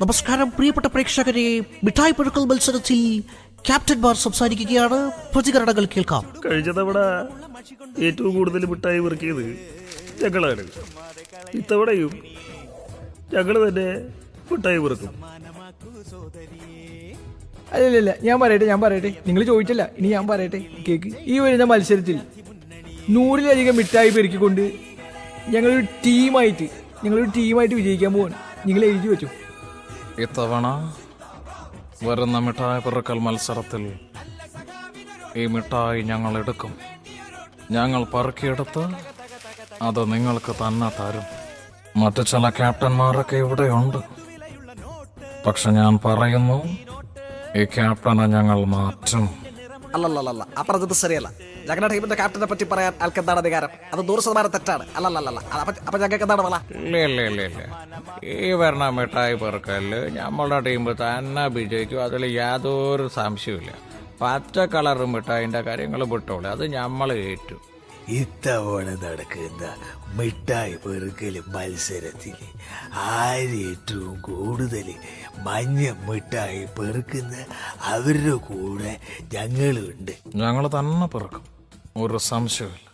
നമസ്കാരം പ്രിയപ്പെട്ട പ്രേക്ഷകരെ, മിഠായി പെറുക്കൽ മത്സരത്തിൽ ക്യാപ്റ്റന്മാർ സംസാരിക്കുകയാണ്. പ്രതികരണങ്ങൾ കേൾക്കാം. കഴിഞ്ഞ തവണ ഏറ്റവും കൂടുതൽ മിഠായി പെറുക്കിയത് ഞങ്ങളാണ്. ഇത്തവണയും ഞങ്ങൾ തന്നെ മിഠായി പെറുക്കും. അല്ലല്ല, ഞാൻ പറയട്ടെ, നിങ്ങൾ ചോദിച്ചില്ല, ഇനി ഞാൻ പറയട്ടെ കേക്ക്. ഈ വരുന്ന മത്സരത്തിൽ 100-ലധികം മിഠായി പെരുക്കിക്കൊണ്ട് ഞങ്ങളൊരു ടീമായിട്ട് വിജയിക്കാൻ പോവാണ്. നിങ്ങൾ എഴുതി വെച്ചു. ഇത്തവണ വരുന്ന മിഠായി പെറുക്കൽ മത്സരത്തിൽ ഈ മിഠായി ഞങ്ങൾ എടുക്കും. ഞങ്ങൾ പെറുക്കിയെടുത്ത് അത് നിങ്ങൾക്ക് തന്നെ തരും. മറ്റു ചില ക്യാപ്റ്റന്മാരൊക്കെ ഇവിടെയുണ്ട്. പക്ഷെ ഞാൻ പറയുന്നു, ഈ ക്യാപ്റ്റനെ ഞങ്ങൾ മാറ്റും. അല്ലല്ല, അപ്പറഞ്ഞത് ശരിയല്ല. ഞങ്ങളുടെ ടീമിന്റെ ക്യാപ്റ്റനെ പറ്റി പറയാൻ ആൾക്ക് എന്താണ് അധികാരം? അത് 100% തെറ്റാണ്. അല്ലല്ല, അപ്പൊ ഞങ്ങൾക്ക് എന്താണ് പറ? ഇല്ല. ഈ വരണ മിഠായി പെറുക്കല് നമ്മളുടെ ടീം തന്നെ വിജയിക്കും. അതിൽ യാതൊരു സംശയമില്ല. പച്ച കളർ മിഠായിന്റെ കാര്യങ്ങൾ വിട്ടോളൂ, അത് നമ്മൾ ഏറ്റു. ഇത്തവണ നടക്കുന്ന മിഠായി പെറുക്കൽ മത്സരത്തിൽ ആര് ഏറ്റവും കൂടുതൽ മഞ്ഞ മിഠായി പെറുക്കുന്ന അവരുടെ കൂടെ ഞങ്ങളുണ്ട്. ഞങ്ങൾ തന്നെ പെറുക്കും, ഒരു സംശയമില്ല.